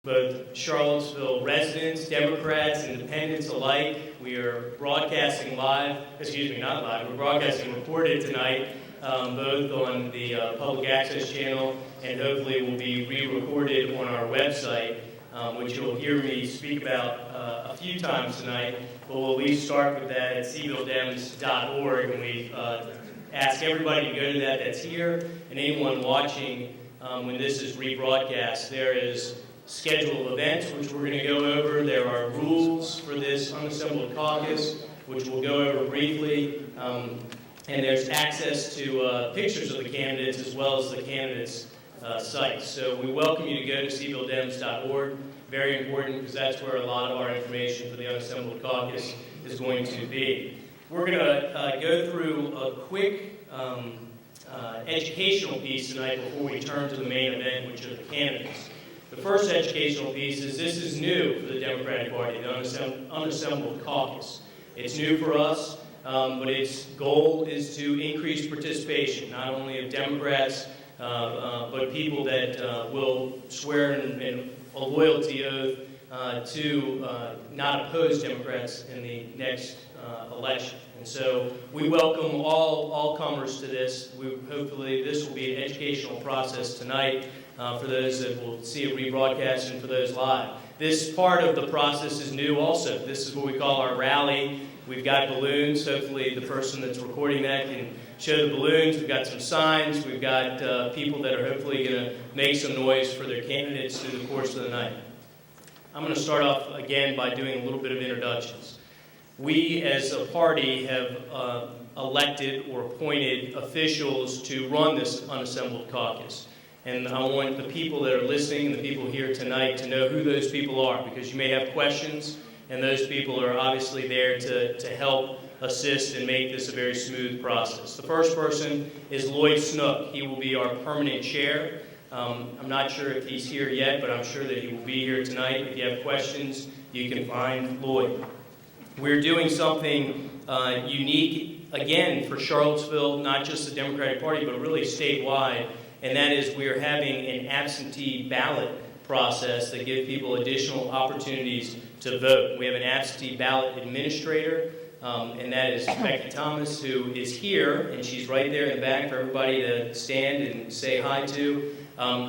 Both Charlottesville residents, Democrats, Independents alike. We are broadcasting live, not live, we're broadcasting recorded tonight, both on the public access channel and hopefully will be re-recorded on our website, which you'll hear me speak about a few times tonight, but we'll at least start with that at cvilledems.org, and we ask everybody to go to that that's here, and anyone watching when this is rebroadcast. There is schedule of events, which we're going to go over. There are rules for this unassembled caucus, which we'll go over briefly. And there's access to pictures of the candidates as well as the candidates' sites. So we welcome you to go to cvilledems.org. Very important, because that's where a lot of our information for the unassembled caucus is going to be. We're going to go through a quick educational piece tonight before we turn to the main event, which are the candidates. The first educational piece is this is new for the Democratic Party, the unassembled caucus. It's new for us, but its goal is to increase participation, not only of Democrats, but people that will swear in a loyalty oath to not oppose Democrats in the next election. And so we welcome all comers to this. Hopefully this will be an educational process tonight. For those that will see it rebroadcast and for those live. This part of the process is new also. This is what we call our rally. We've got balloons. Hopefully the person that's recording that can show the balloons. We've got some signs. We've got people that are hopefully going to make some noise for their candidates through the course of the night. I'm going to start off again by doing a little bit of introductions. We as a party have elected or appointed officials to run this unassembled caucus. And I want the people that are listening and the people here tonight to know who those people are, because you may have questions, and those people are obviously there to help assist and make this a very smooth process. The first person is Lloyd Snook. He will be our permanent chair. I'm not sure if he's here yet, but I'm sure that he will be here tonight. If you have questions, you can find Lloyd. We're doing something unique, again, for Charlottesville, not just the Democratic Party, but really statewide. And that is we are having an absentee ballot process that gives people additional opportunities to vote. We have an absentee ballot administrator, and that is Becky Thomas, who is here, and she's right there in the back for everybody to stand and say hi to.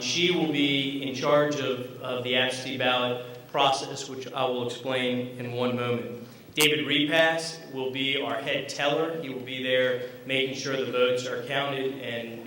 She will be in charge of the absentee ballot process, which I will explain in one moment. David Repass will be our head teller. He will be there making sure the votes are counted and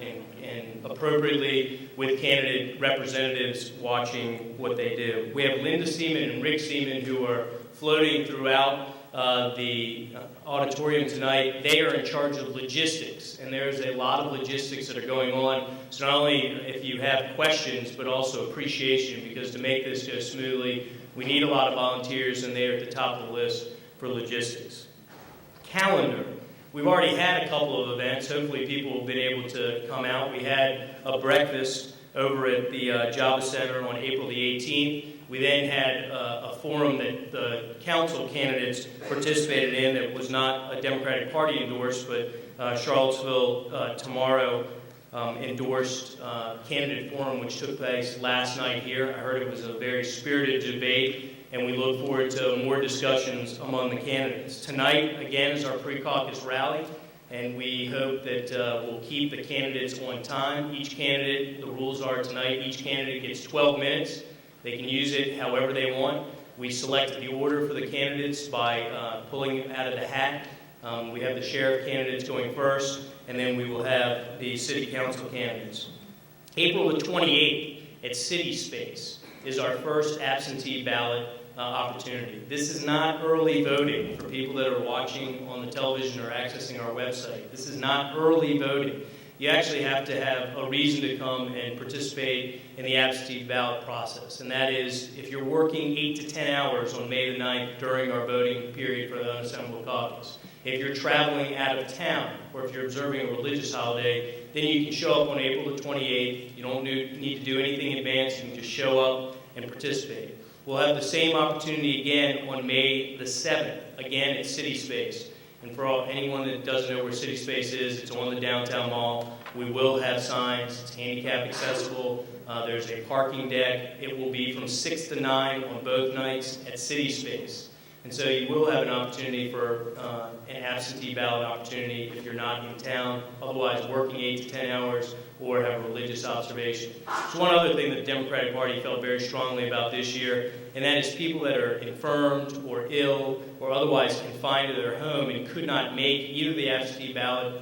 appropriately with candidate representatives watching what they do. We have Linda Seaman and Rick Seaman who are floating throughout the auditorium tonight. They are in charge of logistics, and there's a lot of logistics that are going on. So not only if you have questions, but also appreciation, because to make this go smoothly, we need a lot of volunteers, and they're at the top of the list for logistics. Calendar. We've already had a couple of events. Hopefully people have been able to come out. We had a breakfast over at the Java Center on April the 18th. We then had a forum that the council candidates participated in that was not a Democratic Party endorsed, but Charlottesville Tomorrow endorsed candidate forum, which took place last night here. I heard it was a very spirited debate, and we look forward to more discussions among the candidates. Tonight, again, is our pre-caucus rally, and we hope that we'll keep the candidates on time. Each candidate, the rules are tonight, each candidate gets 12 minutes. They can use it however they want. We selected the order for the candidates by pulling it out of the hat. We have the sheriff candidates going first, and then we will have the city council candidates. April the 28th at City Space is our first absentee ballot opportunity. This is not early voting for people that are watching on the television or accessing our website. This is not early voting. You actually have to have a reason to come and participate in the absentee ballot process. And that is, if you're working 8 to 10 hours on May the 9th during our voting period for the unassembled caucus, if you're traveling out of town, or if you're observing a religious holiday, then you can show up on April the 28th. You don't need to do anything in advance. You can just show up and participate. We'll have the same opportunity again on May the 7th, again at City Space. And for anyone that doesn't know where City Space is, it's on the downtown mall. We will have signs. It's handicap accessible. There's a parking deck. It will be from 6 to 9 on both nights at City Space. And so you will have an opportunity for an absentee ballot opportunity if you're not in town, otherwise working 8 to 10 hours or have a religious observation. There's one other thing that the Democratic Party felt very strongly about this year, and that is people that are infirmed or ill or otherwise confined to their home and could not make either the absentee ballot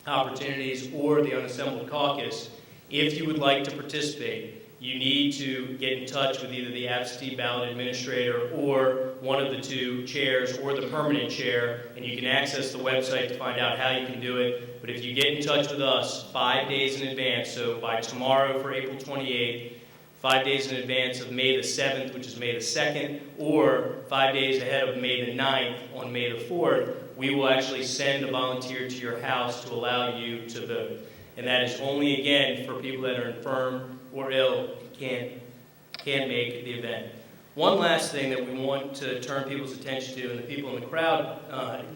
opportunities or the unassembled caucus. If you would like to participate, you need to get in touch with either the absentee ballot administrator or one of the two chairs or the permanent chair, and you can access the website to find out how you can do it. But if you get in touch with us 5 days in advance, so by tomorrow for April 28th, 5 days in advance of May the 7th, which is May the 2nd, or 5 days ahead of May the 9th on May the 4th, we will actually send a volunteer to your house to allow you to vote. And that is only, again, for people that are infirm or ill and can't make the event. One last thing that we want to turn people's attention to and the people in the crowd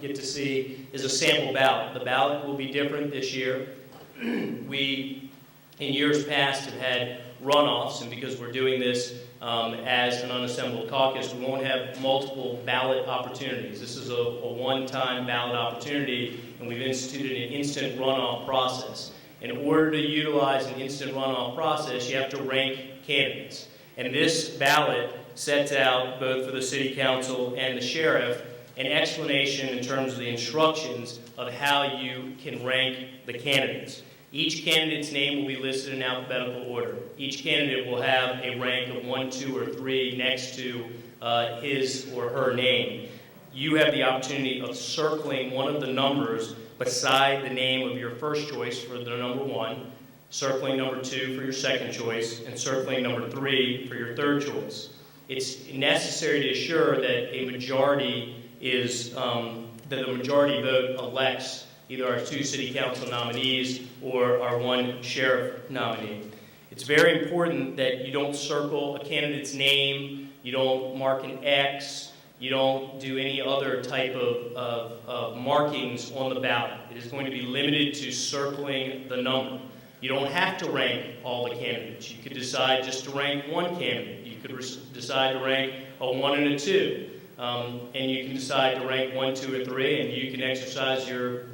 get to see is a sample ballot. The ballot will be different this year. We, in years past, have had runoffs, and because we're doing this as an unassembled caucus, we won't have multiple ballot opportunities. This is a one-time ballot opportunity, and we've instituted an instant runoff process. In order to utilize an instant runoff process, you have to rank candidates. And this ballot sets out, both for the city council and the sheriff, an explanation in terms of the instructions of how you can rank the candidates. Each candidate's name will be listed in alphabetical order. Each candidate will have a rank of 1, 2, or 3 next to his or her name. You have the opportunity of circling one of the numbers beside the name of your first choice for the number 1, circling number 2 for your second choice, and circling number 3 for your third choice. It's necessary to assure that a majority is, that the majority vote elects either our 2 city council nominees or our 1 sheriff nominee. It's very important that you don't circle a candidate's name, you don't mark an X, you don't do any other type of markings on the ballot. It is going to be limited to circling the number. You don't have to rank all the candidates. You could decide just to rank 1 candidate. You could decide to rank a 1 and a 2. And you can decide to rank 1, 2, or 3, and you can exercise your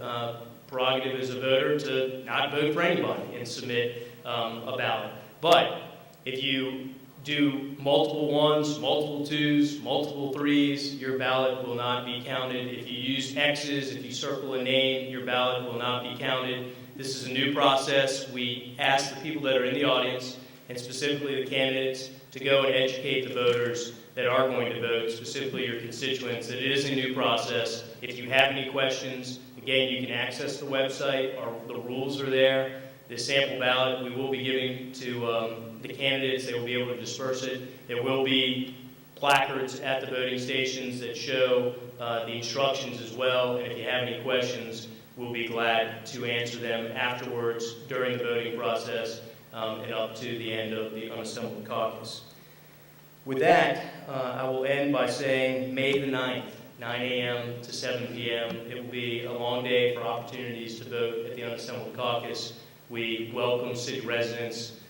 prerogative as a voter to not vote for anybody and submit a ballot. But if you do multiple 1s, multiple 2s, multiple 3s, your ballot will not be counted. If you use X's, if you circle a name, your ballot will not be counted. This is a new process. We ask the people that are in the audience, and specifically the candidates, to go and educate the voters that are going to vote, specifically your constituents, that it is a new process. If you have any questions, again, you can access the website. The rules are there. The sample ballot we will be giving to the candidates. They will be able to disperse it. There will be placards at the voting stations that show the instructions as well. And if you have any questions, we'll be glad to answer them afterwards during the voting process and up to the end of the unassembled caucus. With that, I will end by saying May the 9th, 9 a.m. to 7 p.m. It will be a long day for opportunities to vote at the unassembled caucus. We welcome city residents.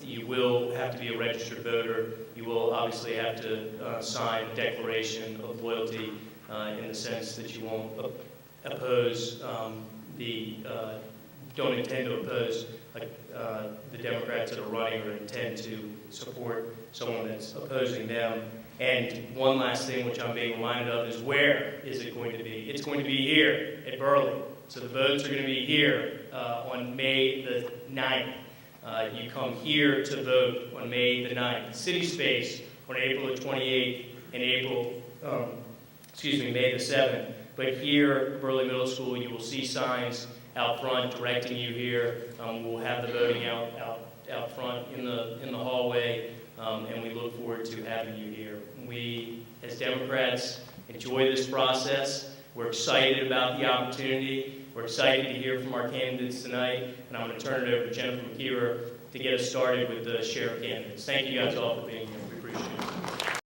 You will have to be a registered voter. You will obviously have to sign a declaration of loyalty in the sense that you won't oppose don't intend to oppose the Democrats that are running or intend to support someone that's opposing them. And one last thing which I'm being reminded of is, where is it going to be? It's going to be here at Burley. So the votes are going to be here on May the 9th. You come here to vote on May the 9th. City Space on April the 28th and May the 7th. But here at Burley Middle School, you will see signs out front directing you here. We'll have the voting out front in the hallway, and we look forward to having you here. We, as Democrats, enjoy this process. We're excited about the opportunity. We're excited to hear from our candidates tonight, and I'm going to turn it over to Jennifer McKeever to get us started with the sheriff candidates. Thank you guys all for being here. We appreciate it.